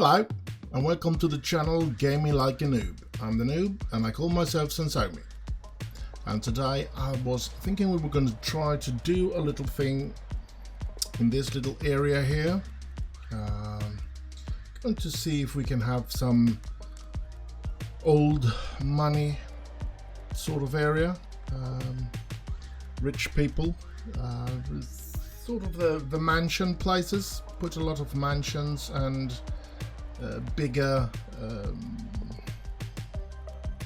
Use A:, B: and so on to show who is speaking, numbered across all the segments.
A: Hello and welcome to the channel Gaming Like a Noob. I'm the noob and I call myself Xenso. And today I was thinking we were going to try to do a little thing in this little area here. Going to see if we can have some old money sort of area. Rich people, sort of the mansion places, put a lot of mansions and bigger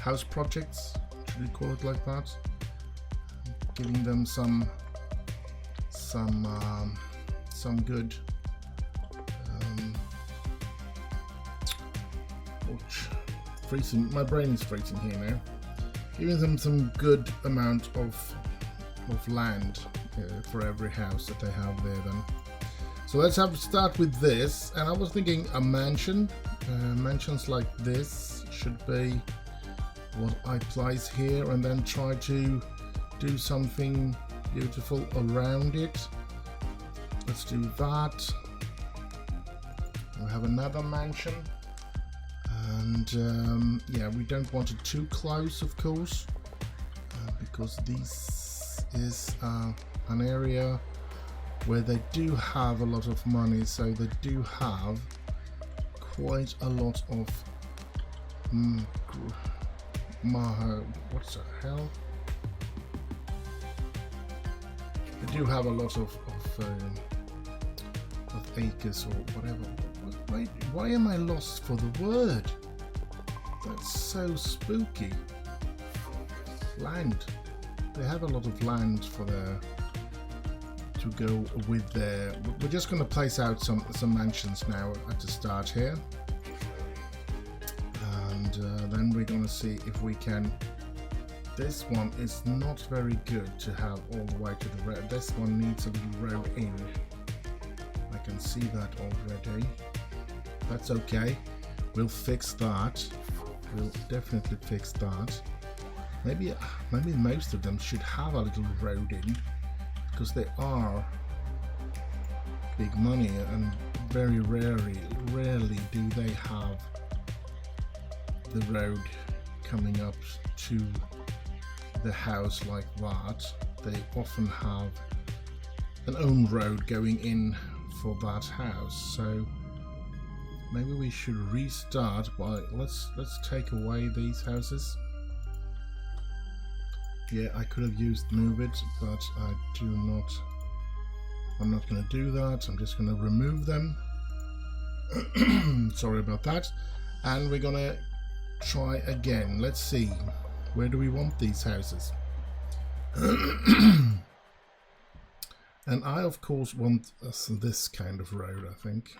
A: house projects, should we call it like that, giving them some good freezing, my brain is freezing here now, giving them some good amount of land for every house that they have there then. So let's start with this, and I was thinking a mansion. Mansions like this should be what I place here, and then try to do something beautiful around it. Let's do that. We have another mansion, and yeah, we don't want it too close, of course, because this is an area where they do have a lot of money, so they do have quite a lot of what's the hell? They do have a lot of acres or whatever. Why am I lost for the word? That's so spooky. Land. They have a lot of land for their to go with their. We're just going to place out some mansions now at the start here, and then we're going to see if we can. This one is not very good to have all the way to the road. This one needs a little road in. I can see that already. That's okay. We'll fix that. We'll definitely fix that. Maybe most of them should have a little road in, because they are big money, and very rarely do they have the road coming up to the house like that. They often have an own road going in for that house. So maybe we should restart by let's take away these houses. Yeah, I could have used move it, but I'm not going to do that. I'm just going to remove them. Sorry about that. And we're going to try again. Let's see. Where do we want these houses? And I, of course, want this kind of road, I think.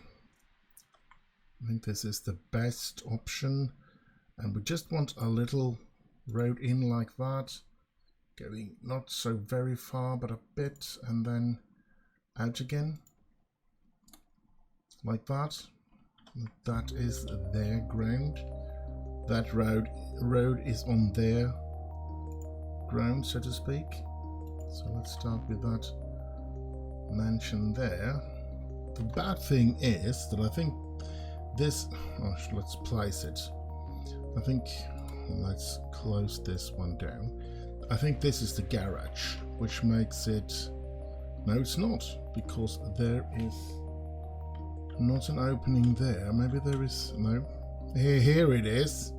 A: I think this is the best option. And we just want a little road in like that. Going not so very far, but a bit, and then out again, like that. That is their ground. That road is on their ground, so to speak. So let's start with that mansion there. The bad thing is that I think this. Let's place it. I think let's close this one down. I think this is the garage, which makes it. No, it's not, because there is not an opening there. Maybe there is. No, here it is.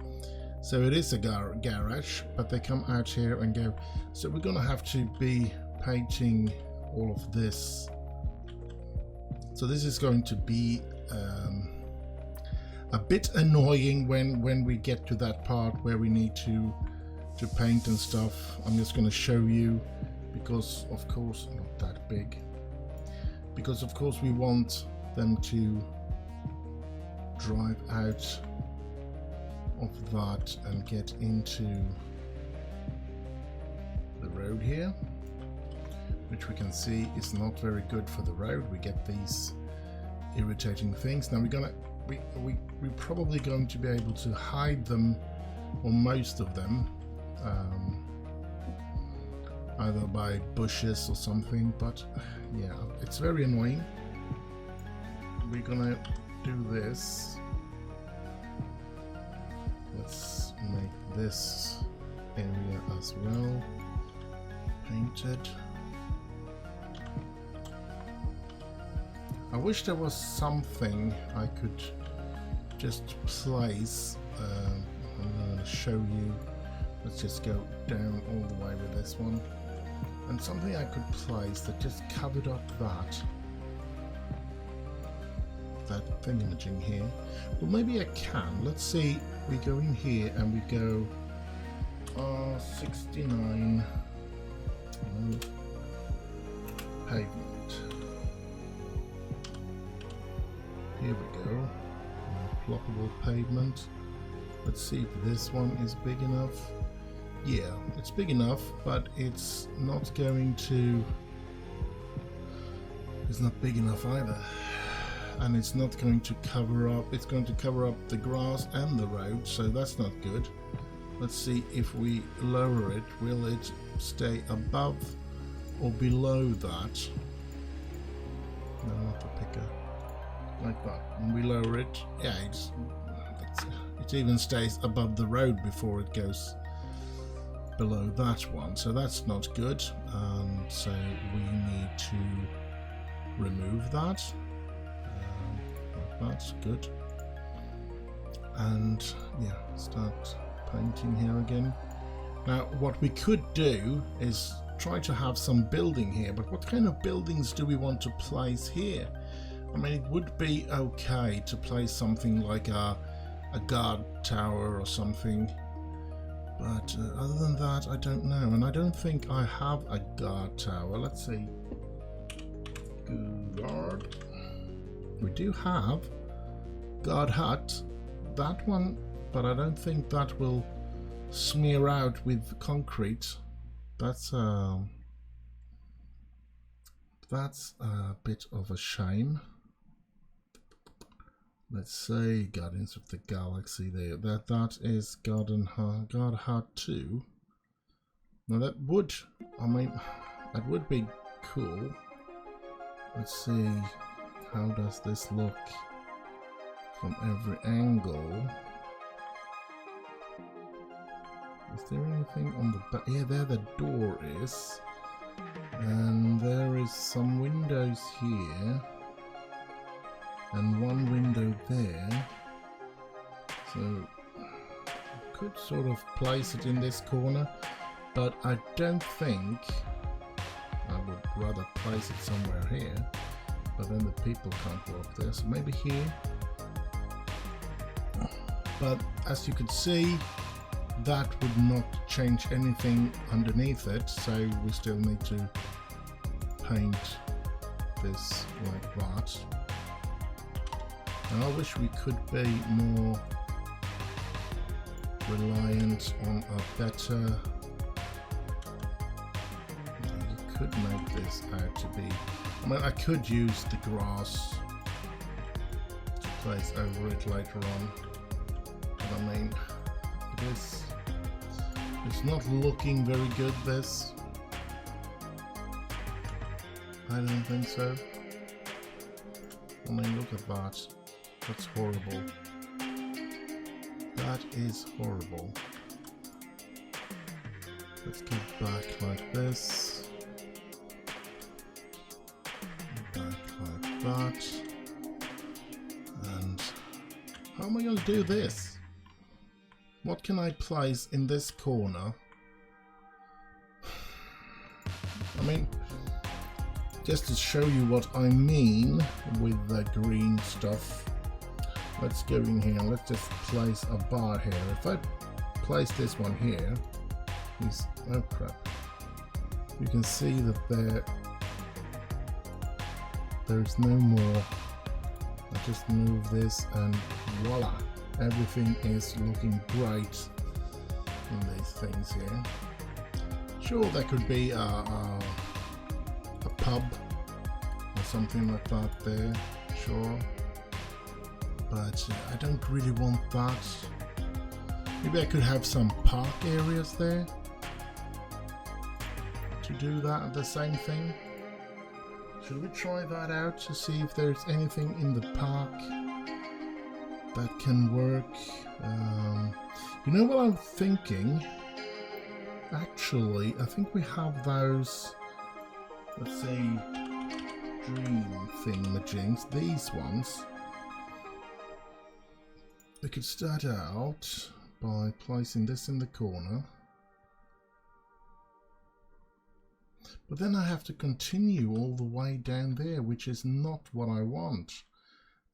A: So it is a garage, but they come out here and go. So we're gonna have to be painting all of this. So this is going to be a bit annoying when we get to that part where we need to paint and stuff. I'm just going to show you, because of course, not that big, because of course we want them to drive out of that and get into the road here, which we can see is not very good for the road. We get these irritating things. Now we're probably going to be able to hide them, or most of them, either by bushes or something, but yeah, it's very annoying. We're gonna do this Let's make this area as well painted. I wish there was something I could just place. I'm going to show you. Let's just go down all the way with this one. And something I could place that just covered up that thingamajig here. Well, maybe I can. Let's see. We go in here and we go 69 pavement. Here we go. Blockable pavement. Let's see if this one is big enough. Yeah, it's big enough, but it's not going to. It's not big enough either. And it's not going to cover up. It's going to cover up the grass and the road, so that's not good. Let's see if we lower it. Will it stay above or below that? No, not the picker. Like that. When we lower it, yeah, it even stays above the road before it goes below that one. So that's not good. So we need to remove that. That's good. And yeah, start painting here again. Now what we could do is try to have some building here, but what kind of buildings do we want to place here? I mean, it would be okay to place something like a guard tower or something, but other than that I don't know, and I don't think I have a guard tower. Let's see. Guard. We do have guard hut, that one, but I don't think that will smear out with concrete. That's a bit of a shame. Let's say Guardians of the Galaxy there. That is guard hut 2. Now that would, I mean, that would be cool. Let's see. How does this look from every angle? Is there anything on the back? Yeah, there the door is. And there is some windows here. And one window there. So I could sort of place it in this corner. But I don't think I would rather place it somewhere here. But then the people can't go up there, so maybe here. But as you can see, that would not change anything underneath it, so we still need to paint this like that. And I wish we could be more reliant on a better. You could make this out to be. I mean, I could use the grass to place over it later on, but I mean, it's not looking very good, this. I don't think so. I mean, look at that. That's horrible. That is horrible. Let's go back like this. That. And how am I going to do this? What can I place in this corner? I mean, just to show you what I mean with the green stuff, let's go in here and let's just place a bar here. If I place this one here, oh crap, you can see that there's no more. I just move this and voila, everything is looking great in these things here. Sure, there could be a pub or something like that there, sure, but I don't really want that. Maybe I could have some park areas there to do that, the same thing. Should we try that out to see if there's anything in the park that can work? You know what I'm thinking? Actually, I think we have those, let's say, dream thingamajigs, these ones. We could start out by placing this in the corner. But then I have to continue all the way down there, which is not what I want.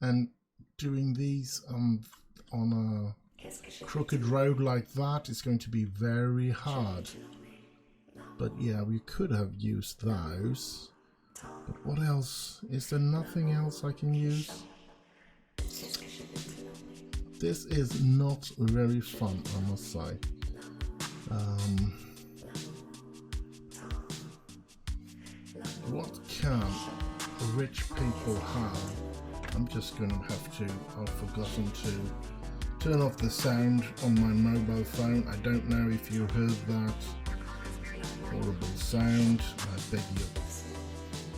A: And doing these on a crooked road like that is going to be very hard. But yeah, we could have used those. But what else? Is there nothing else I can use? This is not very fun, I must say. What can rich people have? I'm just gonna have to, I've forgotten to turn off the sound on my mobile phone. I don't know if you heard that horrible sound. I beg your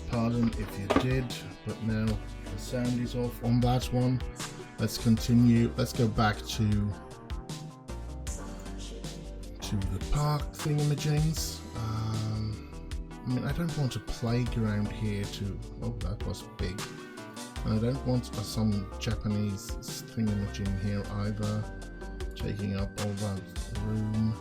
A: pardon if you did, but now the sound is off on that one. Let's continue. Let's go back to the park thingamajigs. I mean, I don't want a playground here to... Oh, that was big. I don't want some Japanese thingamajig here either, taking up all that room.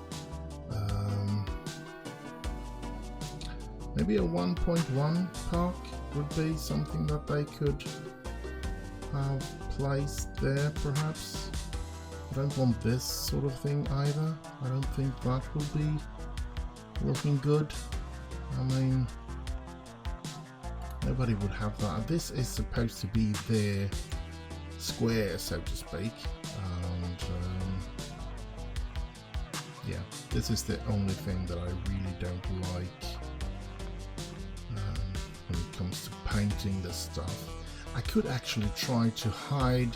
A: Maybe a 1.1 park would be something that they could have placed there, perhaps. I don't want this sort of thing either. I don't think that will be looking good. I mean, nobody would have that. This is supposed to be their square, so to speak. And yeah, this is the only thing that I really don't like when it comes to painting this stuff. I could actually try to hide.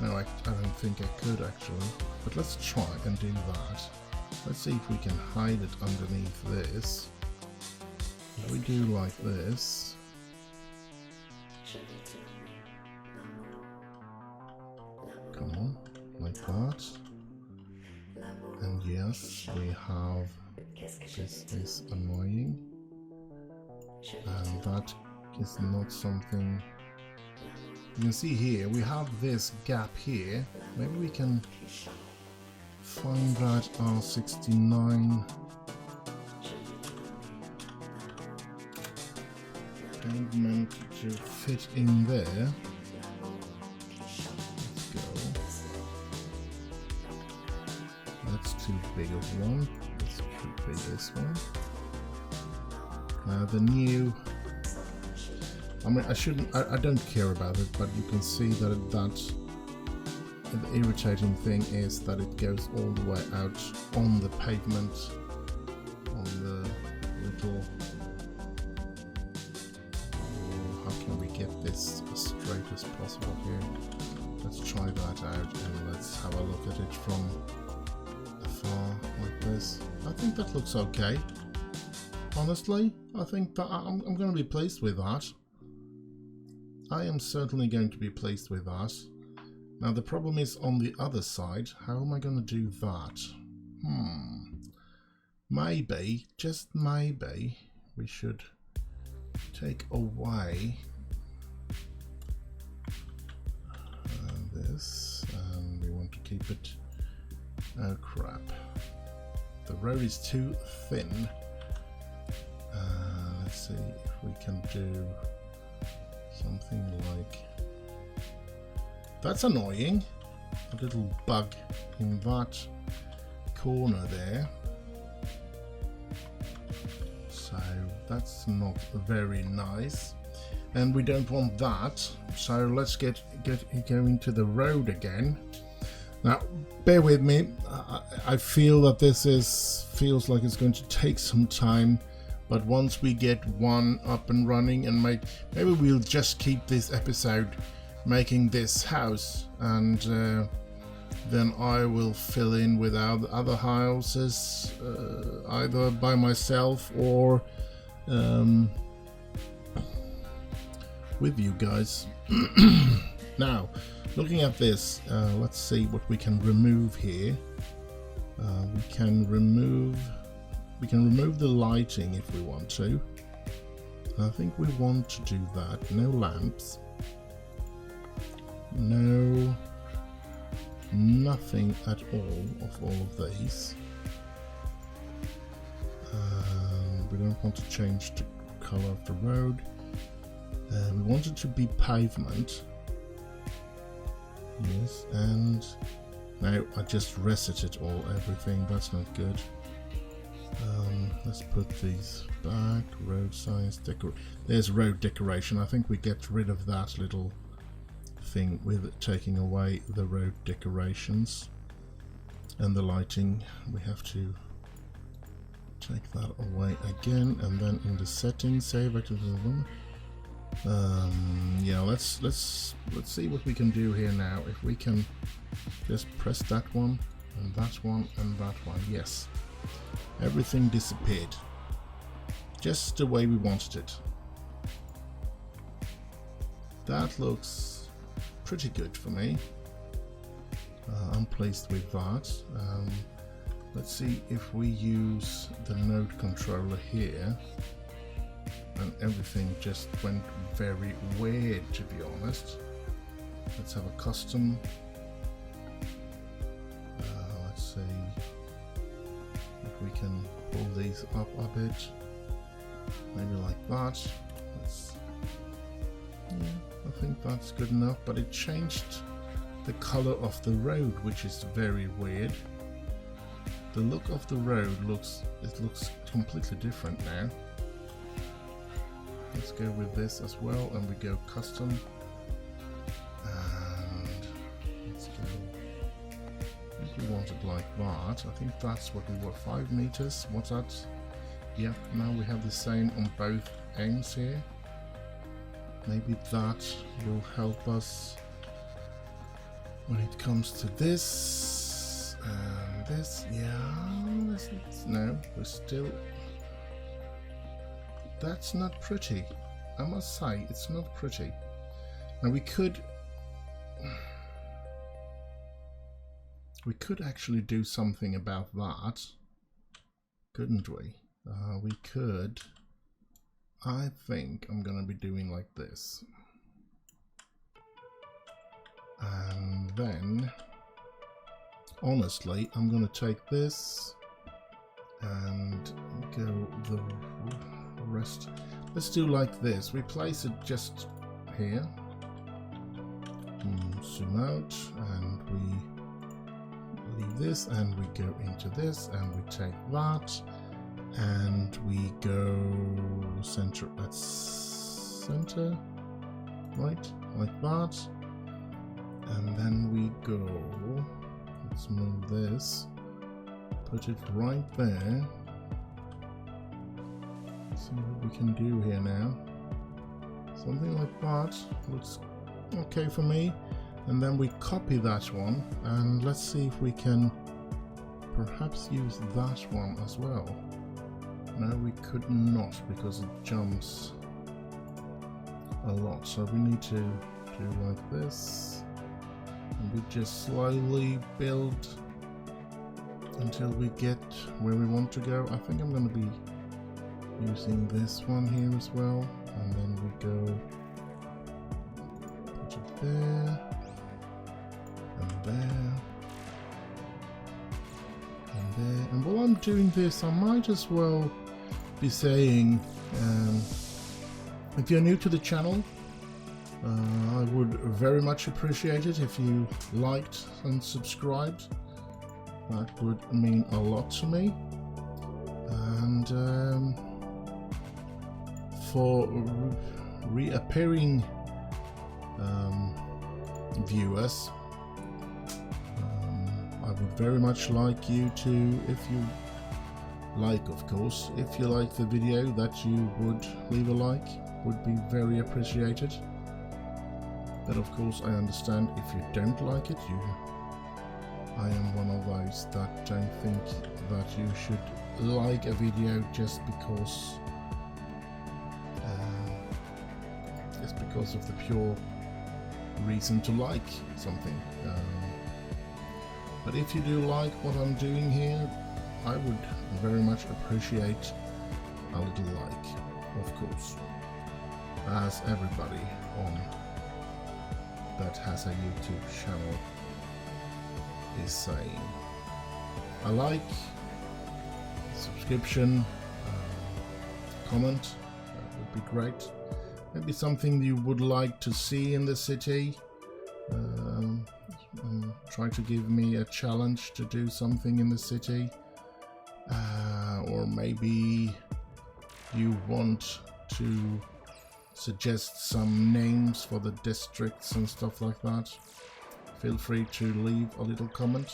A: No, I don't think I could actually. But let's try and do that. Let's see if we can hide it underneath this. If we do like this. Come on, like that. And yes, we have, this is annoying. And that is not something, you can see here, we have this gap here. Maybe we can find that R69 pavement to fit in there. Let's go. That's too big of one. This should be this one. The new, I mean, I don't care about it, but you can see that the irritating thing is that it goes all the way out on the pavement, on the little, how can we get this as straight as possible here? Let's try that out and let's have a look at it from afar like this. I think that looks okay. Honestly, I think that I'm going to be pleased with that. I am certainly going to be pleased with that. Now the problem is on the other side. How am I going to do that? Maybe, just maybe, we should take away this, and we want to keep it. Oh crap! The road is too thin. Let's see if we can do something like, that's annoying, a little bug in that corner there, so that's not very nice, and we don't want that. So let's get going to the road again. Now bear with me, I feel that this feels like it's going to take some time. But once we get one up and running, and maybe we'll just keep this episode making this house, and then I will fill in with other houses, either by myself or with you guys. Now, looking at this, let's see what we can remove here. We can remove the lighting if we want to. I think we want to do that. No lamps. No, nothing at all of these. We don't want to change the color of the road. We want it to be pavement. Yes, and now I just resetted everything. That's not good. Let's put these back. Road signs, there's road decoration. I think we get rid of that little thing with taking away the road decorations. And the lighting, we have to take that away again, and then in the settings, save it. Yeah, let's see what we can do here now. If we can just press that one and that one and that one. Yes, everything disappeared just the way we wanted it. That looks pretty good for me. I'm pleased with that. Let's see if we use the node controller here, and everything just went very weird, to be honest. Let's have a custom. Let's see if we can pull these up a bit, maybe like that. Yeah, I think that's good enough, but it changed the color of the road, which is very weird. The look of the road looks completely different now. Let's go with this as well, and we go custom, and let's go, if we want it like that. I think that's what we want, 5 meters. What's that? Yeah, now we have the same on both ends here. Maybe that will help us when it comes to this and this. Yeah, no, we're still, that's not pretty. I must say, it's not pretty. Now we could actually do something about that, couldn't we? We could. I think I'm gonna be doing like this, and then honestly I'm gonna take this and go the rest. Let's do like this. We place it just here, zoom out, and we leave this, and we go into this, and we take that, and we go center. That's center, right, like that, and then we go. Let's move this, put it right there. See what we can do here now. Something like that looks okay for me. And then we copy that one, and let's see if we can perhaps use that one as well. No, we could not, because it jumps a lot. So we need to do like this, and we just slowly build until we get where we want to go. I think I'm going to be using this one here as well, and then we go put it there and there and there. And while I'm doing this, I might as well be saying, if you're new to the channel, I would very much appreciate it if you liked and subscribed. That would mean a lot to me. And for reappearing viewers, I would very much like you to, if you like, of course, if you like the video, that you would leave a like, would be very appreciated. But of course I understand if you don't like it. I am one of those that don't think that you should like a video just because of the pure reason to like something. But if you do like what I'm doing here, I would very much appreciate a little like, of course, as everybody on that has a YouTube channel is saying. A like, subscription, comment, that would be great. Maybe something you would like to see in the city. Try to give me a challenge to do something in the city. Or maybe you want to suggest some names for the districts and stuff like that. Feel free to leave a little comment.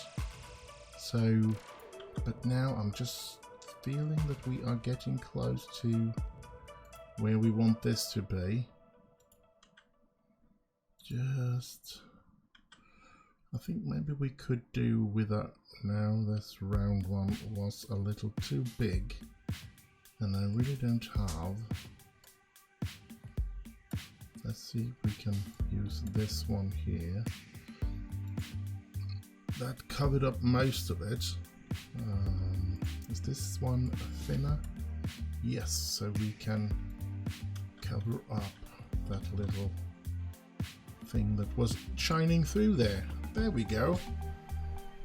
A: So, but now I'm just feeling that we are getting close to where we want this to be. I think maybe we could do with a, now this round one was a little too big and I really don't have. Let's see if we can use this one here. That covered up most of it. Is this one thinner? Yes, so we can cover up that little thing that was shining through there. There we go.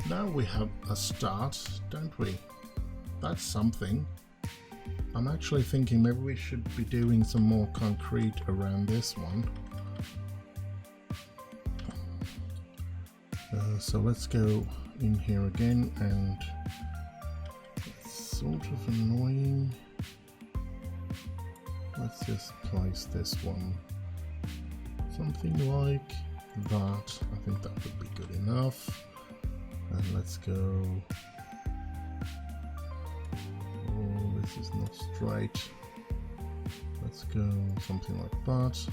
A: Now we have a start, don't we? That's something. I'm actually thinking maybe we should be doing some more concrete around this one. So let's go in here again, and it's sort of annoying. Let's just place this one something like that. I think that would be good enough. And let's go. Oh, this is not straight. Let's go something like that.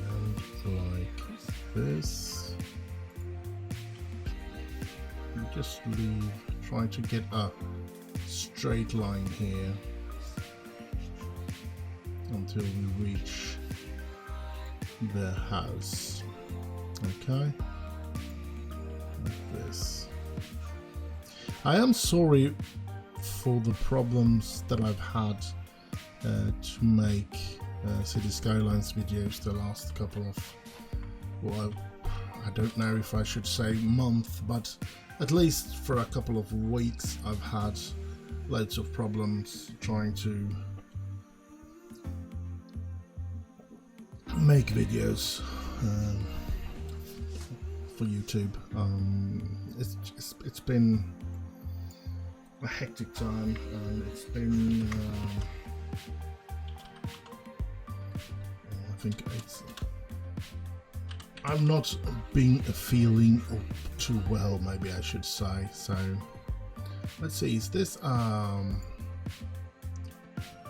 A: And like this. And just leave, try to get a straight line here until we reach the house. Okay, like this. I am sorry for the problems that I've had to make City Skylines videos the last couple of, well, I don't know if I should say month, but at least for a couple of weeks I've had loads of problems trying to make videos for YouTube. It's been a hectic time, and it's been I think I'm not being feeling too well, maybe I should say. So let's see, is this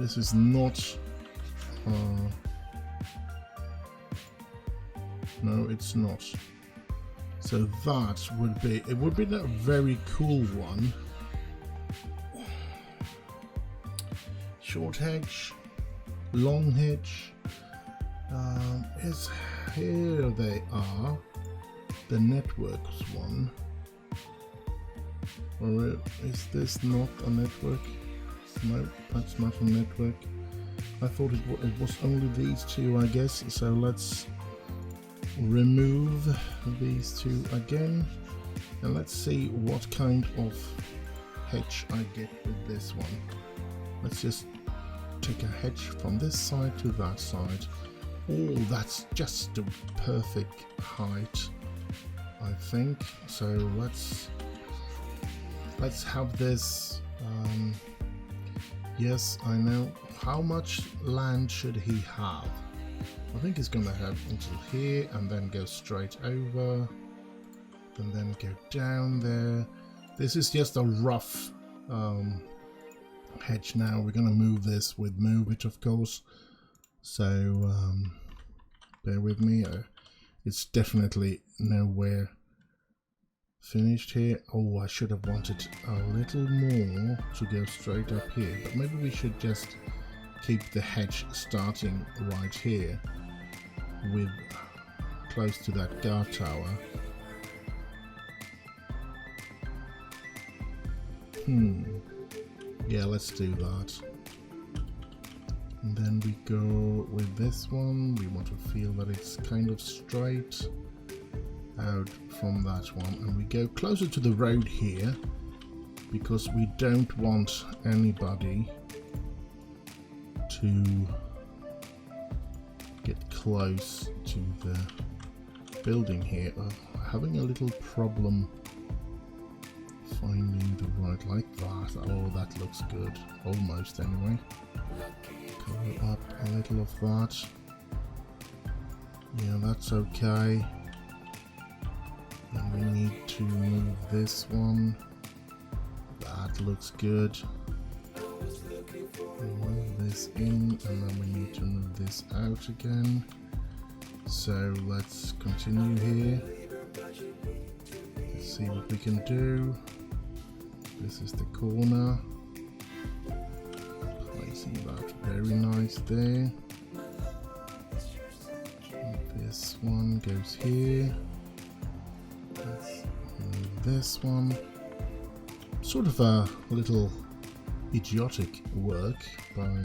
A: this is not no, it's not. So that would be, it would be a very cool one. Short hedge, long hedge. Is here they are, the networks one. Or is this not a network? No, that's not a network. I thought it was only these two, I guess. So let's remove these two again, and let's see what kind of hedge I get with this one. Let's just take a hedge from this side to that side. Oh, that's just the perfect height, I think. So let's have this. Yes, I know. How much land should he have? I think he's going to have until here, and then go straight over, and then go down there. This is just a rough hedge now. We're going to move this with move it, of course. So bear with me. It's definitely nowhere finished here. Oh, I should have wanted a little more to go straight up here, but maybe we should just keep the hedge starting right here with close to that guard tower. Yeah, let's do that. And then we go with this one. We want to feel that it's kind of straight out from that one. And we go closer to the road here because we don't want anybody to get close to the building here. Having a little problem finding the right, like that. Oh, that looks good. Almost anyway. Cover up a little of that. Yeah, that's okay. And we need to move this one. That looks good. Move this in, and then we need to move this out again. So let's continue here. Let's see what we can do. This is the corner. Placing that very nice there. And this one goes here. Let's move this one. Sort of a little idiotic work by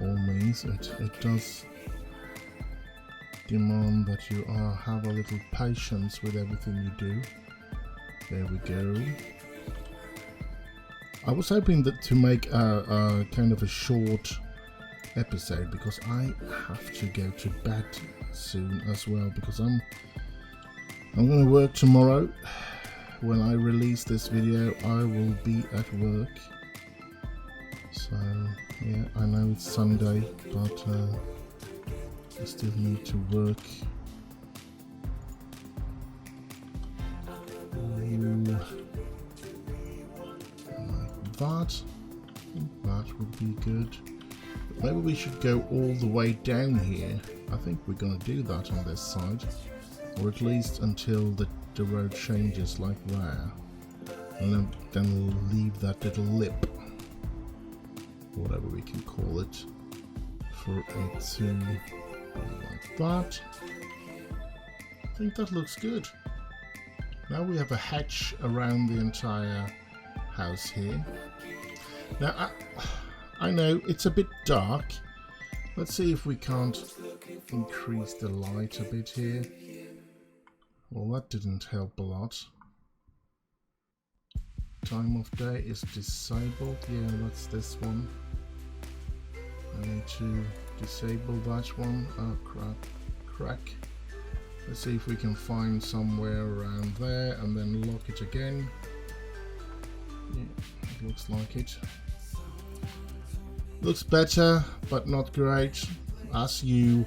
A: all means. It does demand that you have a little patience with everything you do. There we go. I was hoping that to make a kind of a short episode because I have to go to bed soon as well, because I'm going to work tomorrow. When I release this video, I will be at work. So yeah, I know it's Sunday, but I still need to work. Like that would be good. But maybe we should go all the way down here. I think we're going to do that on this side, or at least until the road changes like there, and then we'll leave that little lip, whatever we can call it, for it to be like that. I think that looks good. Now we have a hatch around the entire house here. Now I know it's a bit dark. Let's see if we can't increase the light a bit here. Well, that didn't help a lot. Time of day is disabled. Yeah, that's this one. I need to disable that one. Oh, crack. Let's see if we can find somewhere around there and then lock it again. Yeah, it looks like it. Looks better, but not great. As you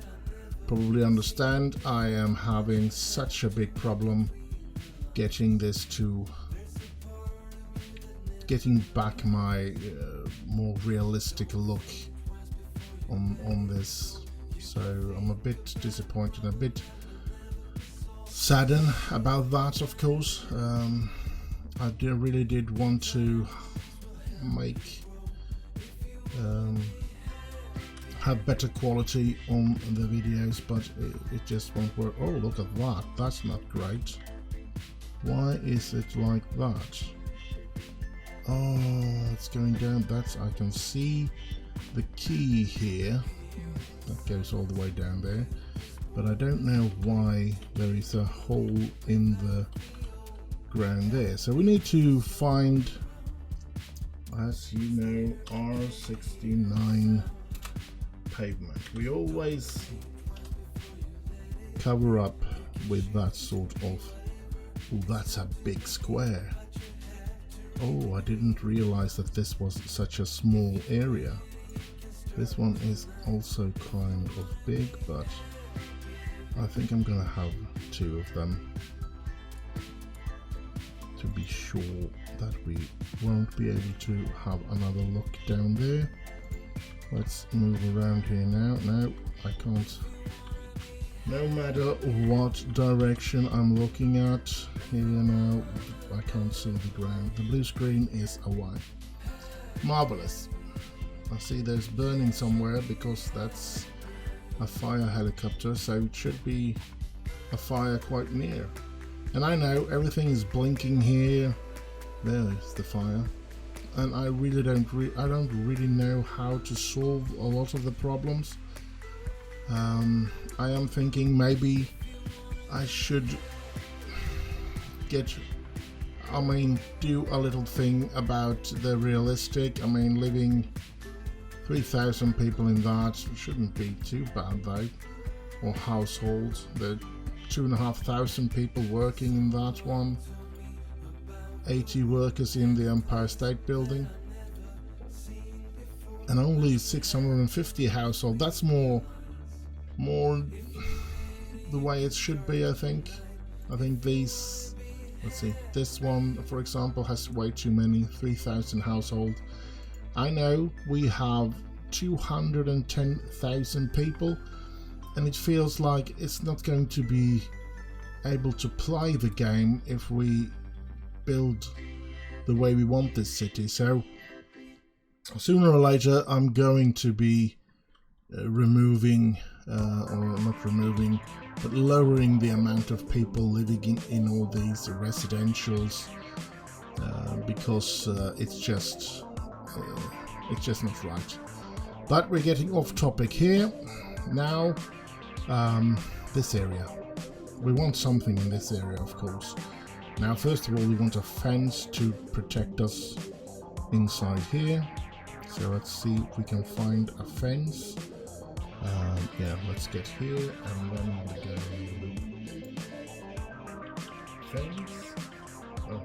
A: probably understand, I am having such a big problem getting back my more realistic look on this. So I'm a bit disappointed, a bit saddened about that, of course. I really did want to make have better quality on the videos, but it just won't work. Oh, look at that. That's not great. Why is it like that? Oh, it's going down. I can see the key here. That goes all the way down there. But I don't know why there is a hole in the ground there. So we need to find, as you know, R69 pavement. We always cover up with that sort of, oh, that's a big square. Oh, I didn't realize that this was such a small area. This one is also kind of big, but I think I'm gonna have two of them to be sure that we won't be able to have another look down there. Let's move around here now. No, I can't. No matter what direction I'm looking at here now, I can't see the ground. The blue screen is away. Marvelous. I see there's burning somewhere because that's a fire helicopter, so it should be a fire quite near. And I know everything is blinking here. There's the fire. And I really don't really know how to solve a lot of the problems. I am thinking maybe I should do a little thing about the realistic. I mean, living 3,000 people in that shouldn't be too bad though. Or household, the 2,500 people working in that one. 80 workers in the Empire State Building. And only 650 household. That's more the way it should be, I think. I think these, let's see, this one, for example, has way too many, 3,000 household. I know we have 210,000 people, and it feels like it's not going to be able to play the game if we build the way we want this city. So sooner or later I'm going to be removing, or not removing, but lowering the amount of people living in all these residentials, because it's just not right. But we're getting off topic here. Now, this area. We want something in this area, of course. Now, first of all, we want a fence to protect us inside here. So let's see if we can find a fence. Yeah, let's get here and then we go fence. Oh,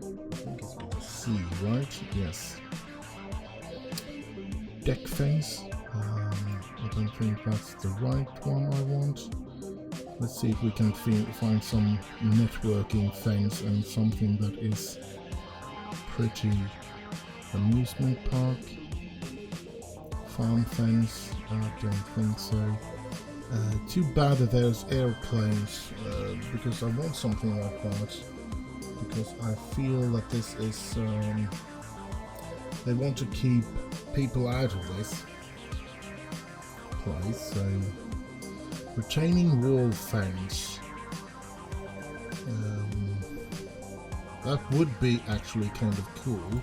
A: I think it's with a C, right? Yes. Deck fence. I don't think that's the right one I want. Let's see if we can find some networking fence and something that is pretty. Amusement park. Farm fence. I don't think so. Too bad that there's airplanes, because I want something like that. Because I feel that this is, they want to keep people out of this place. So, retaining wall fence. That would be actually kind of cool,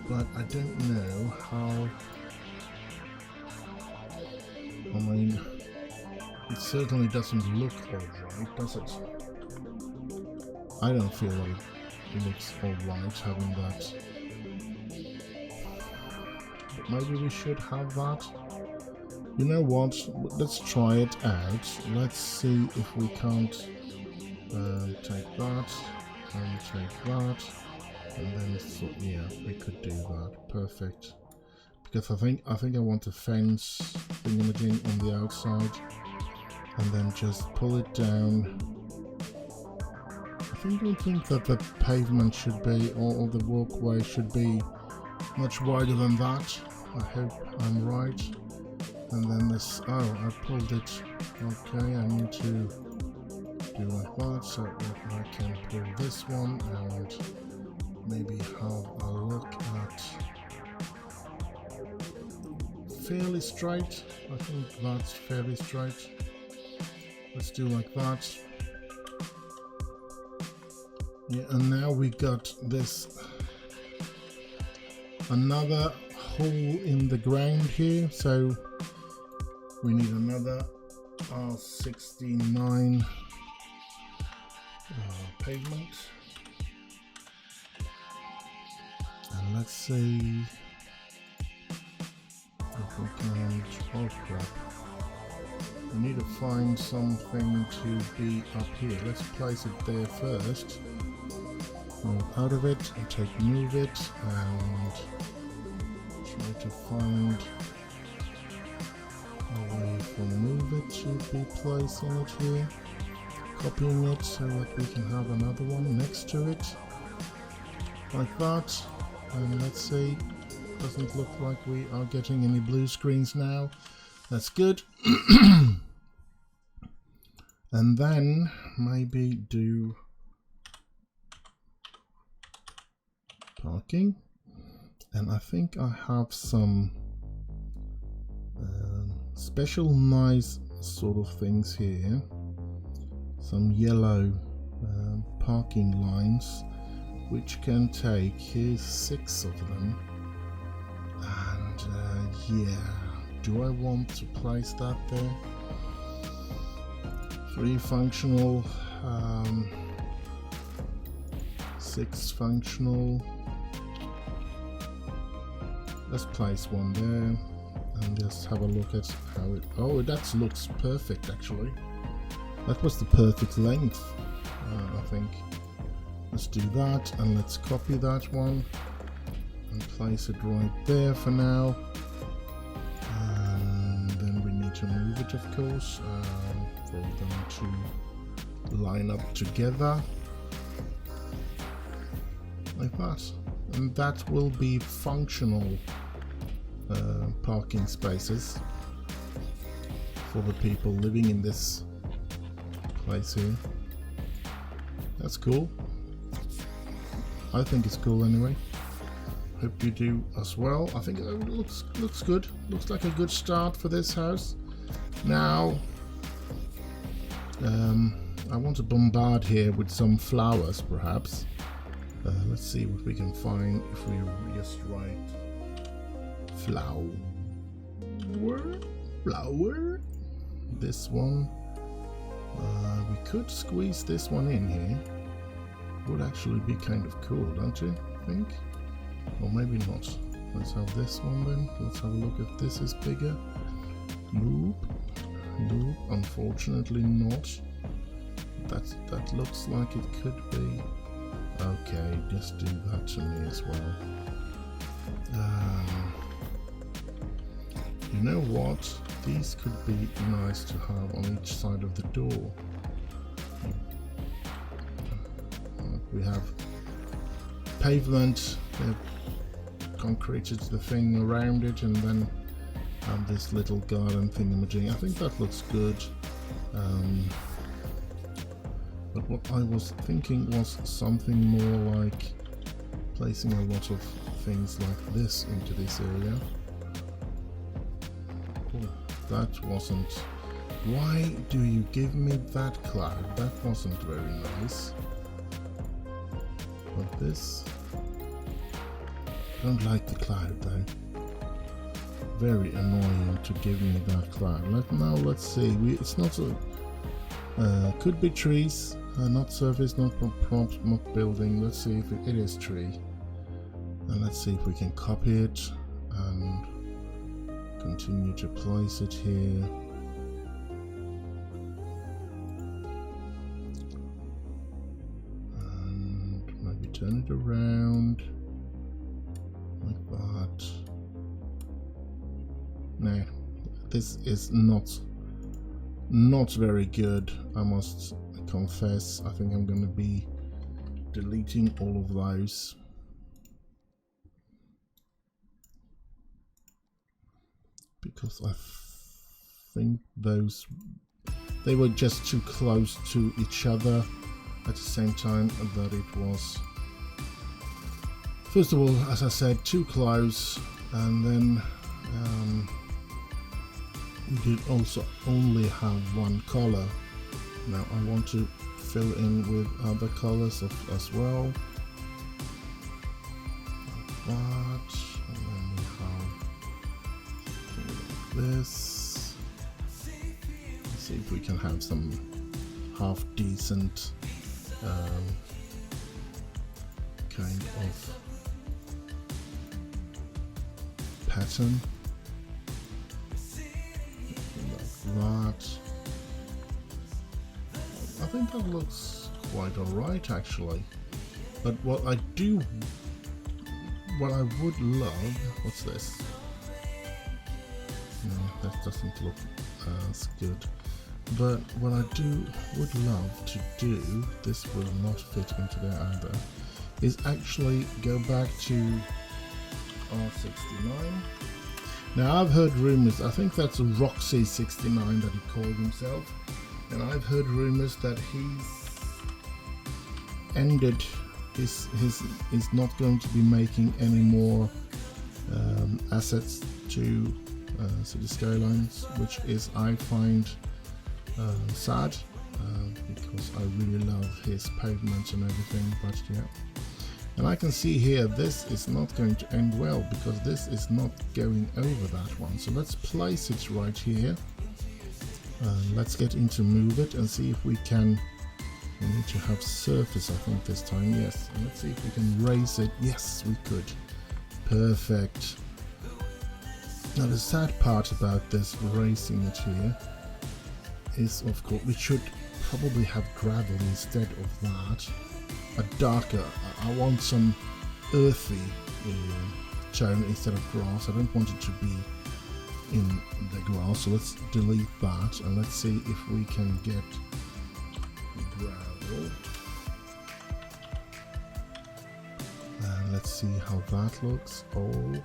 A: but I don't know how. I mean, it certainly doesn't look alright, does it? I don't feel like it looks alright having that. But maybe we should have that. You know what? Let's try it out. Let's see if we can't take that and take that, and then yeah, we could do that. Perfect. Because I think I want a fence thingamajig on the outside, and then just pull it down. I don't think that the pavement should be, or the walkway should be much wider than that. I hope I'm right. And then this, oh, I pulled it. Okay, I need to do like that, so that I can pull this one and maybe have a look at fairly straight. I think that's fairly straight. Let's do like that. Yeah, and now we got this another hole in the ground here, so we need another R69 pavement. And let's see if we can. Oh crap. We need to find something to be up here. Let's place it there first. Move out of it and move it and try to find a way for move it to be placing it here. Copying it so that we can have another one next to it. Like that. And let's see. Doesn't look like we are getting any blue screens now. That's good. And then maybe do parking. And I think I have some special nice sort of things here. some yellow parking lines, which can take, here's 6 of them, and yeah, do I want to place that there? 3 functional, 6 functional. Let's place one there and just have a look at how it, oh, that looks perfect actually. That was the perfect length, I think. Let's do that, and let's copy that one and place it right there for now. And then we need to move it, of course, for them to line up together like that. And that will be functional parking spaces for the people living in this place here. That's cool. I think it's cool anyway. Hope you do as well. I think it looks good. Looks like a good start for this house. Now I want to bombard here with some flowers perhaps. Let's see what we can find if we just write flower. This one. We could squeeze this one in here. Would actually be kind of cool, don't you think? Or maybe not. Let's have this one then. Let's have a look if this is bigger. Noob. Unfortunately not. That looks like it could be. Okay, just do that to me as well. You know what? These could be nice to have on each side of the door. We have pavement, they've concreted the thing around it, and then have this little garden thingamajig. I think that looks good. But what I was thinking was something more like placing a lot of things like this into this area. Oh, that wasn't... Why do you give me that cloud? That wasn't very nice. But this... I don't like the cloud though. Very annoying to give me that cloud. Now let's see. It's not a... could be trees. Not surface, not props, not building. Let's see if it is tree. And let's see if we can copy it and continue to place it here. And maybe turn it around like that. No, this is not very good, I must confess. I think I'm going to be deleting all of those. Because I think they were just too close to each other at the same time that it was. First of all, as I said, too close, and then we did also only have one color. Now I want to fill in with other colors as well. Like that, and then we have this. Let's see if we can have some half decent kind of pattern. Like that. I think that looks quite alright actually. But what I would love, what's this? No, that doesn't look as good. But what I would love to do, this will not fit into there either, is actually go back to R69. Now I've heard rumors, I think that's Roxy 69 that he called himself. And I've heard rumors that he's ended he's not going to be making any more assets to City Skylines, which is, I find, sad. because I really love his pavements and everything, but yeah. And I can see here this is not going to end well because this is not going over that one. So let's place it right here. Let's get into move it and see if we can. We need to have surface, I think, this time. Yes. And let's see if we can raise it. Yes, we could. Perfect. Now the sad part about this raising it here is, of course, we should probably have gravel instead of that. A darker, I want some earthy tone instead of grass. I don't want it to be in the grass, so let's delete that and let's see if we can get gravel. And let's see how that looks. Oh,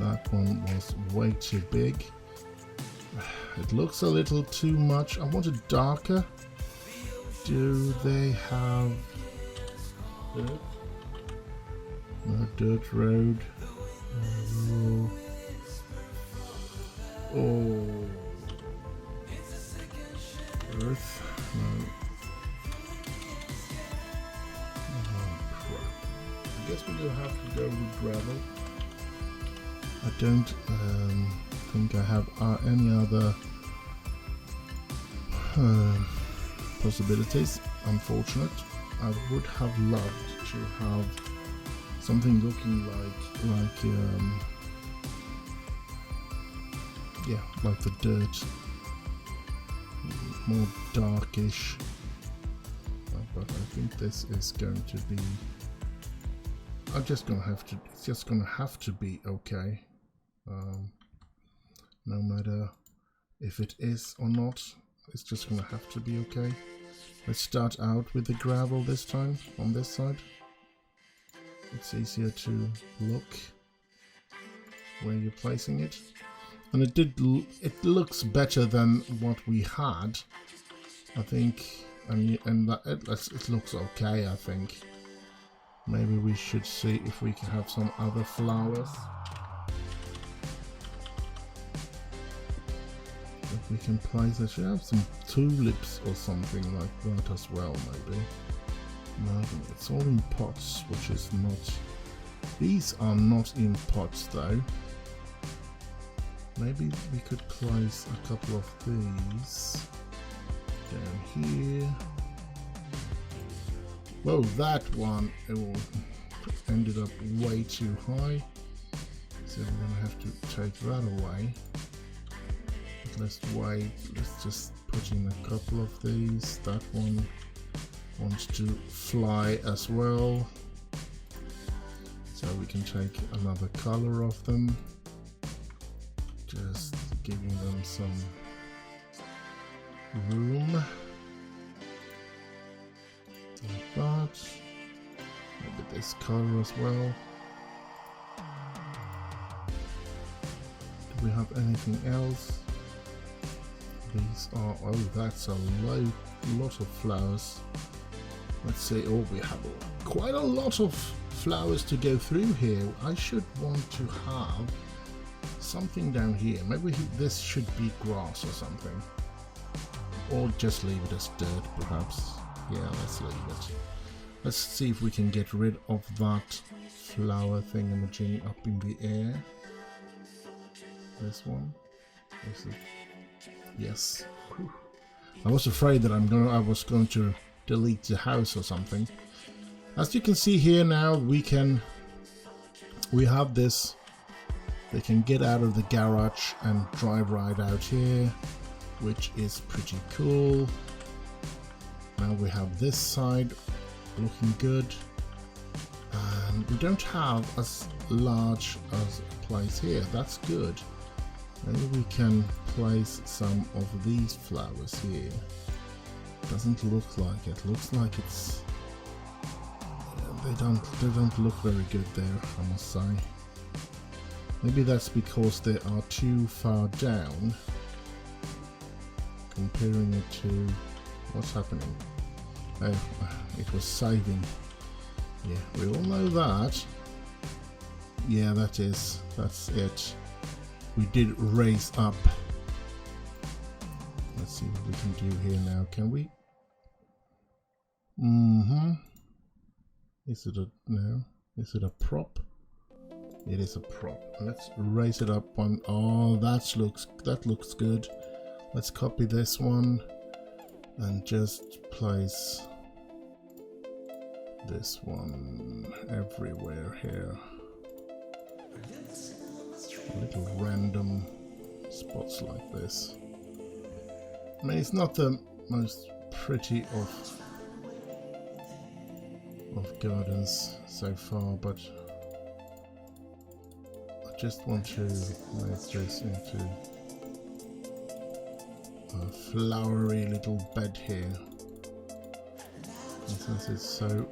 A: that one was way too big. It looks a little too much. I want it darker. Do they have dirt? No dirt road. Oh, earth. No. Oh crap! I guess we will have to go with gravel. I don't think I have any other possibilities. Unfortunate. I would have loved to have something looking like yeah, like the dirt, more darkish. But I think this is going to be. I'm just gonna have to. It's just gonna have to be okay. No matter if it is or not, it's just gonna have to be okay. Let's start out with the gravel this time on this side. It's easier to look where you're placing it, and it looks better than what we had, I think, and that it looks okay. I think maybe we should see if we can have some other flowers. If we can place it, should have some tulips or something like that as well, maybe. No, it's all in pots, which is not. These are not in pots though. Maybe we could place a couple of these down here. Whoa, that one ended up way too high, so we're gonna have to take that away. But let's wait. Let's just put in a couple of these. That one wants to fly as well, so we can take another color of them, just giving them some room like that. Maybe this color as well. Do we have anything else? These are, oh, that's a lot of flowers. Let's see. Oh, we have quite a lot of flowers to go through here. I should want to have something down here. Maybe this should be grass or something, or just leave it as dirt perhaps. Yeah, let's leave it. Let's see if we can get rid of that flower thingamajig up in the air. This one. This is, yes. Whew. I was afraid that I was going to delete the house or something. As you can see here now, we have this. They can get out of the garage and drive right out here, which is pretty cool. Now we have this side looking good, and we don't have as large as a place here. That's good. Maybe we can place some of these flowers here. Doesn't look like it. Looks like it's. They don't look very good there, I must say. Maybe that's because they are too far down. Comparing it to what's happening. Oh, it was saving. Yeah, we all know that. Yeah, that's it. We did raise up Let's see what we can do here now. Can we? Is it a no? Is it a prop? It is a prop. Let's raise it up one. Oh, that looks good. Let's copy this one and just place this one everywhere here. Little random spots like this. I mean, it's not the most pretty of gardens so far, but I just want to make this into a flowery little bed here. And since it's so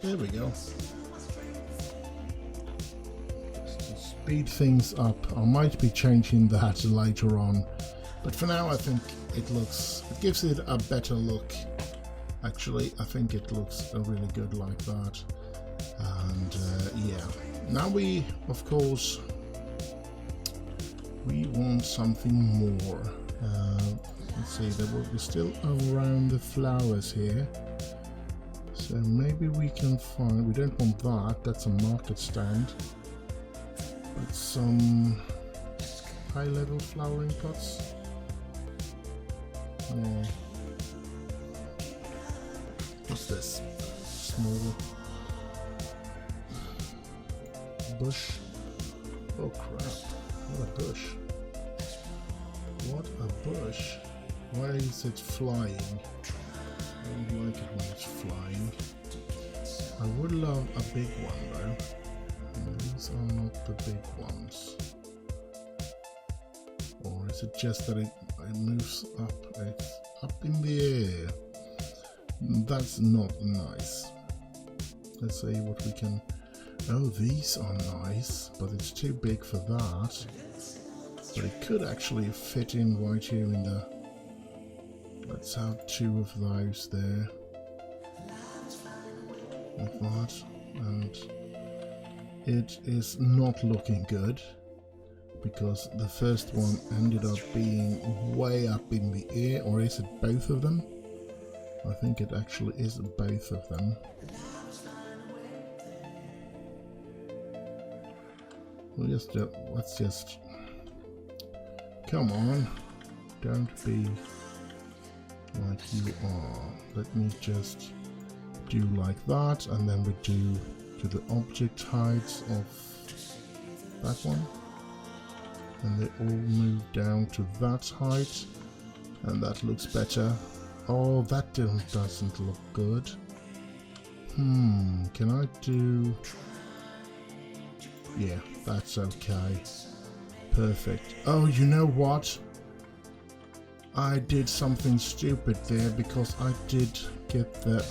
A: there we go. Just to speed things up. I might be changing that later on, but for now I think it gives it a better look. Actually, I think it looks really good like that. And yeah, now we, of course, we want something more. Let's see, we're still around the flowers here. So maybe we can find, we don't want that, that's a market stand, but some high level flowering pots. Yeah. What's this? Small bush. Oh crap, what a bush. What a bush. Why is it flying? I don't like it when it's flying. I would love a big one though. These are not the big ones. Or is it just that it moves up? It's up in the air. That's not nice. Let's see what we can... Oh, these are nice, but it's too big for that. But it could actually fit in right here in the... Let's have two of those there. Like that. And it is not looking good, because the first one ended up being way up in the air. Or is it both of them? I think it actually is both of them. Let's just come on, don't be like you are. Let me just do like that, and then we do to the object heights of that one, and they all move down to that height, and that looks better. Oh, that doesn't look good. Can I do... Yeah, that's okay. Perfect. Oh, you know what? I did something stupid there, because I did get the...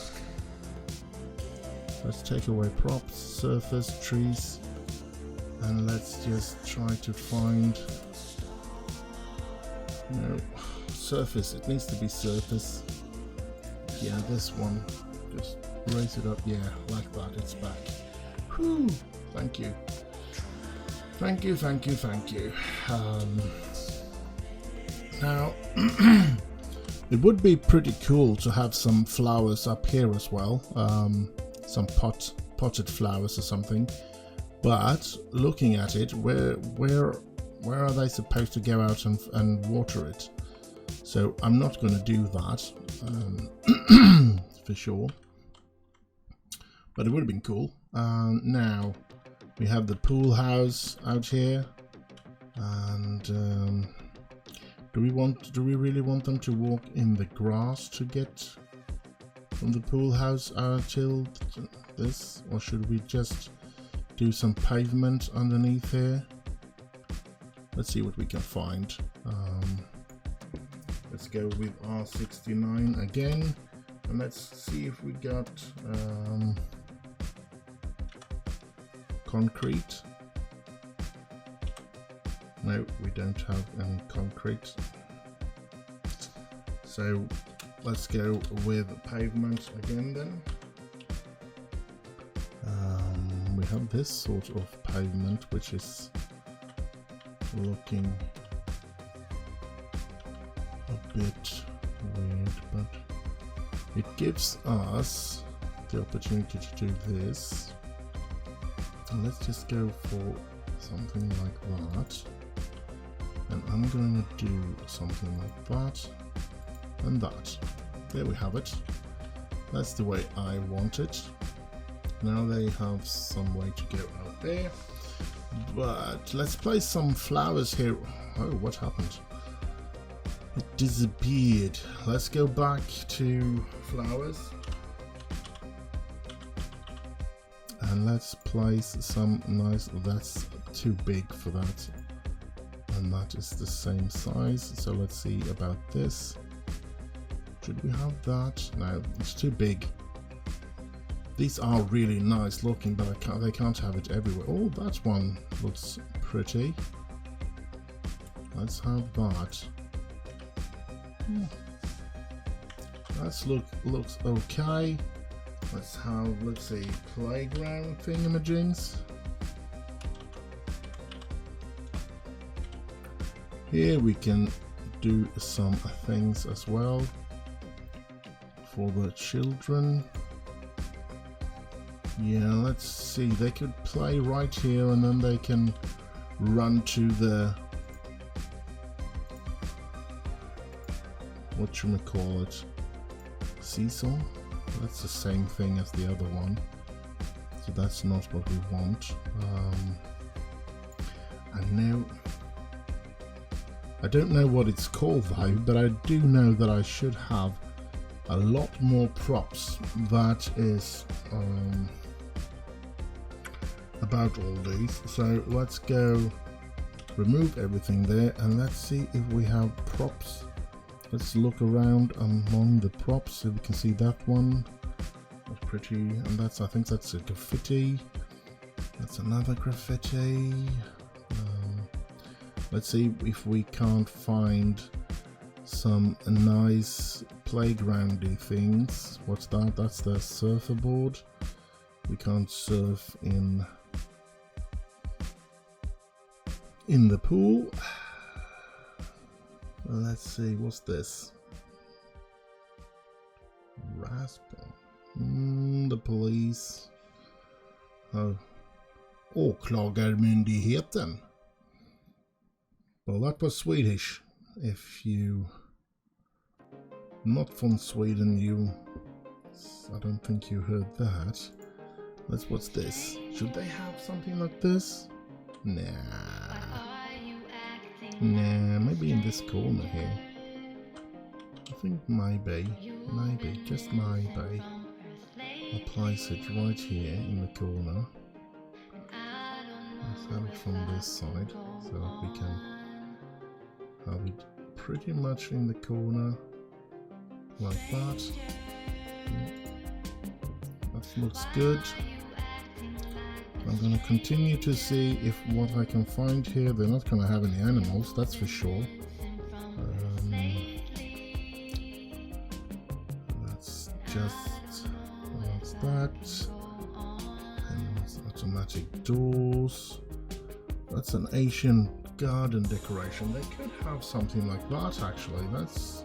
A: Let's take away props, surface, trees, and let's just try to find... No, surface. It needs to be surface. Yeah, this one. Just raise it up. Yeah, like that. It's back. Whew. Thank you. Thank you, thank you, thank you. Now, it would be pretty cool to have some flowers up here as well. Some potted flowers or something. But looking at it, where are they supposed to go out and water it? So I'm not going to do that for sure. But it would have been cool. Now we have the pool house out here, and do we really want them to walk in the grass to get from the pool house till this, or should we just do some pavement underneath here? Let's see what we can find. Let's go with R69 again, and let's see if we got concrete. No, we don't have any concrete. So let's go with pavement again then. we have this sort of pavement, which is looking a bit weird, but it gives us the opportunity to do this. And let's just go for something like that, and I'm going to do something like that and that. There we have it. That's the way I want it. Now they have some way to go out there, but let's place some flowers here. Oh, what happened? It disappeared. Let's go back to flowers and let's place some nice. That's too big for that, and that is the same size. So let's see about this. Should we have that? No, it's too big. These are really nice looking, but they can't have it everywhere. Oh, that one looks pretty. Let's have that. That looks okay. Let's have, let's see, playground thingamajigs. Here we can do some things as well for the children. Yeah, let's see, they could play right here and then they can run to the, whatchamacallit, seesaw. That's the same thing as the other one, so that's not what we want. I don't know what it's called though, but I do know that I should have a lot more props. That is about all these. So let's go remove everything there and let's see if we have props. Let's look around among the props so we can see that one. That's pretty, and that's, I think that's a graffiti. That's another graffiti. Let's see if we can't find some nice playgroundy things. What's that? That's the surfboard. We can't surf in the pool. Let's see, what's this? Raspberry. The police. Oh. Åklagarmyndigheten. Well, that was Swedish. If you not from Sweden, I don't think you heard that. What's this? Should they have something like this? Nah, maybe in this corner here. I think maybe, just maybe. I'll place it right here in the corner. Let's have it from this side so that we can have it pretty much in the corner like that. That looks good. I'm going to continue to see if what I can find here. They're not going to have any animals, that's for sure. That's that. And that's automatic doors. That's an Asian garden decoration. They could have something like that actually. That's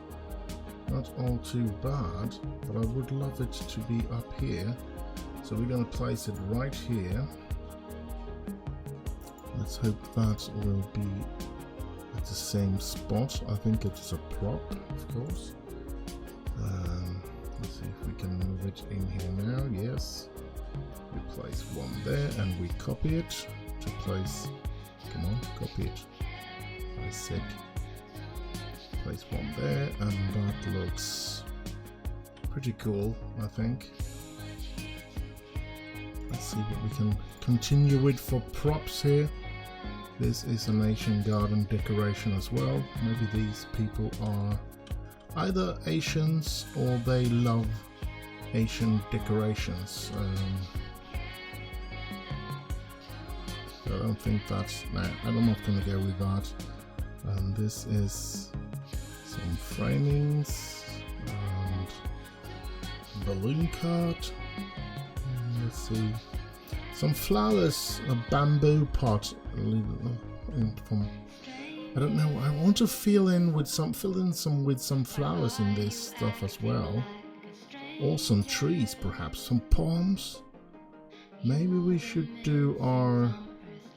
A: not all too bad, but I would love it to be up here. So we're going to place it right here. Let's hope that will be at the same spot. I think it's a prop, of course. Let's see if we can move it in here now. Yes. We place one there and we copy it to place. Come on, copy it. I said place one there, and that looks pretty cool, I think. Let's see what we can continue with for props here. This is an Asian garden decoration as well. Maybe these people are either Asians or they love Asian decorations. So I don't think that's, I'm not going to go with that. This is some framings and balloon cart. Let's see. some flowers, a bamboo pot, from, I don't know. I want to fill in some flowers in this stuff as well, or some trees, perhaps some palms. Maybe we should do our.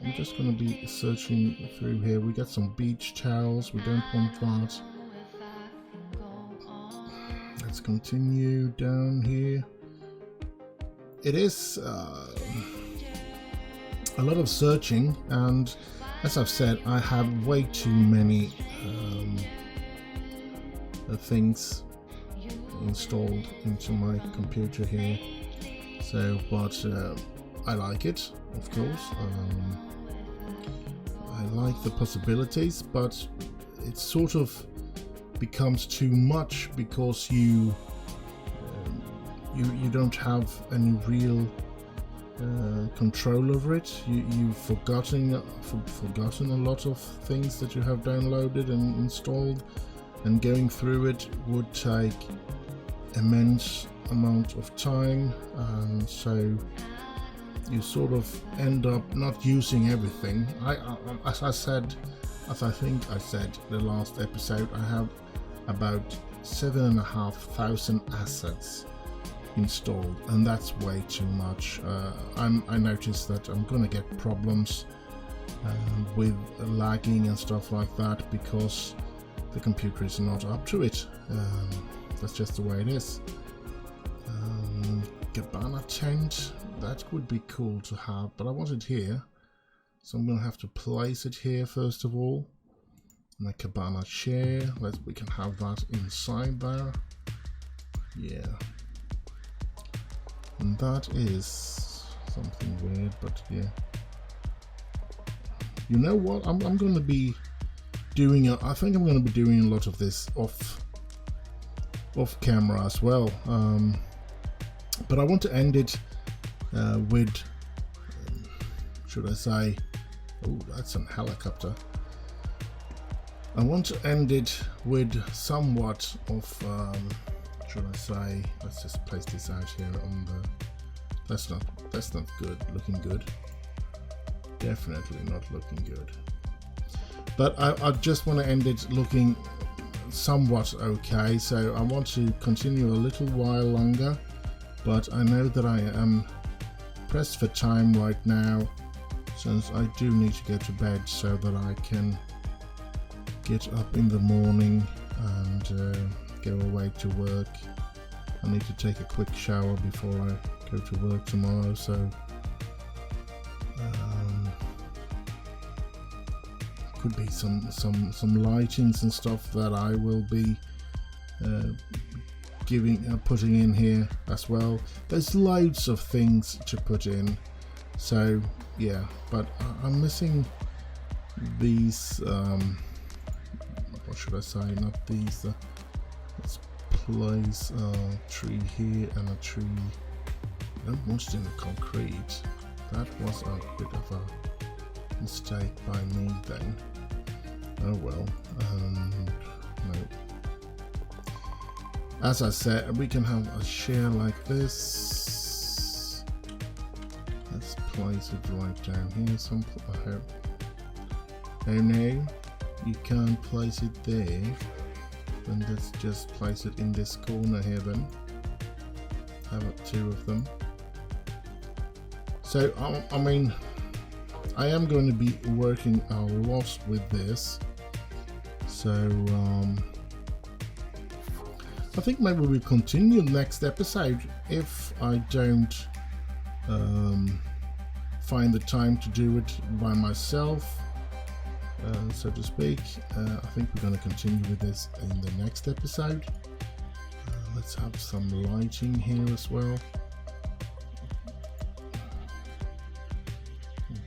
A: I'm just going to be searching through here. We got some beach towels. We don't want that. Let's continue down here. It is a lot of searching, and as I've said, I have way too many things installed into my computer here. So, but I like it, of course. I like the possibilities, but it sort of becomes too much because you don't have any real control over it. You've forgotten a lot of things that you have downloaded and installed, and going through it would take immense amount of time, and so you sort of end up not using everything. As I think I said the last episode, I have about 7,500 assets installed, and that's way too much. I noticed that I'm gonna get problems with lagging and stuff like that because the computer is not up to it. That's just the way it is. Cabana tent, that would be cool to have, but I want it here, so I'm gonna have to place it here first of all. And a cabana chair, we can have that inside there. Yeah. And that is something weird, but yeah. You know what? I'm going to be doing. I think I'm going to be doing a lot of this off camera as well. But I want to end it with. Should I say? Oh, that's a helicopter. I want to end it with somewhat of. Should I say? Let's just place this out here on the. That's not good. Looking good. Definitely not looking good. But I just want to end it looking somewhat okay. So I want to continue a little while longer, but I know that I am pressed for time right now, since I do need to go to bed so that I can get up in the morning and go away to work. I need to take a quick shower before I go to work tomorrow, so could be some lightings and stuff that I will be putting in here as well. There's loads of things to put in, so yeah, but I'm missing these what should I say, not these, let's place a tree here and a tree. I don't want it in the concrete. That was a bit of a mistake by me then. Oh well. No. As I said, we can have a chair like this. Let's place it right down here. Oh no, you can't place it there. Then let's just place it in this corner here then. Have two of them. So I mean, I am going to be working a lot with this. So I think maybe we'll continue next episode if I don't find the time to do it by myself, so to speak. I think we're going to continue with this in the next episode. Let's have some lighting here as well.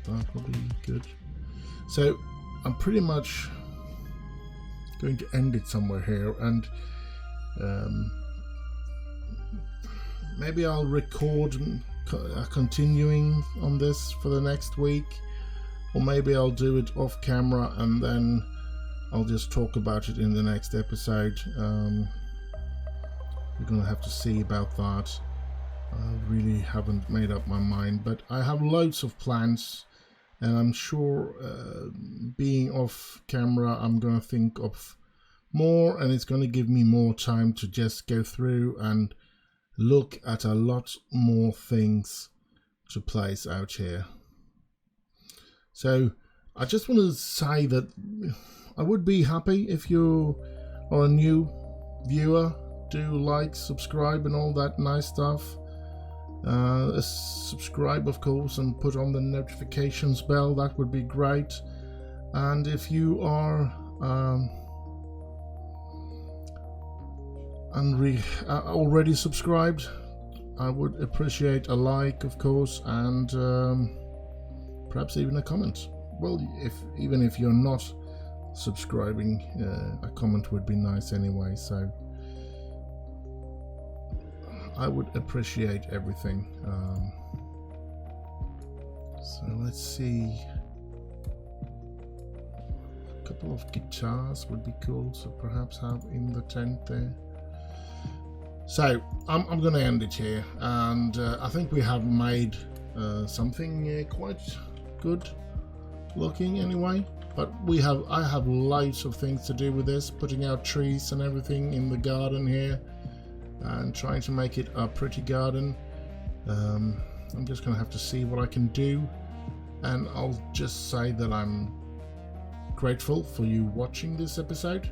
A: That will be good. So I'm pretty much going to end it somewhere here, and maybe I'll record continuing on this for the next week, or maybe I'll do it off camera and then I'll just talk about it in the next episode. We're gonna have to see about that. I really haven't made up my mind, but I have loads of plans, and I'm sure being off camera I'm gonna think of more, and it's gonna give me more time to just go through and look at a lot more things to place out here. So I just want to say that I would be happy if you are a new viewer. Do like, subscribe and all that nice stuff. Subscribe of course, and put on the notifications bell, that would be great. And if you are already subscribed, I would appreciate a like of course, and perhaps even a comment. Well, even if you're not subscribing, a comment would be nice anyway, so I would appreciate everything. So let's see, a couple of guitars would be cool to perhaps have in the tent there. So I'm gonna end it here, and I think we have made something quite good looking anyway. But I have loads of things to do with this, putting out trees and everything in the garden here, and trying to make it a pretty garden. I'm just gonna have to see what I can do, and I'll just say that I'm grateful for you watching this episode.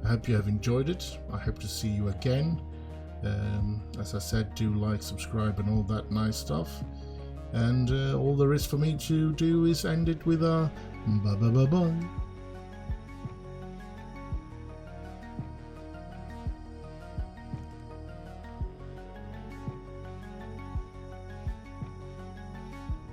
A: I hope you have enjoyed it. I hope to see you again. As I said, do like, subscribe and all that nice stuff, and all there is for me to do is end it with a bye bye bye bye.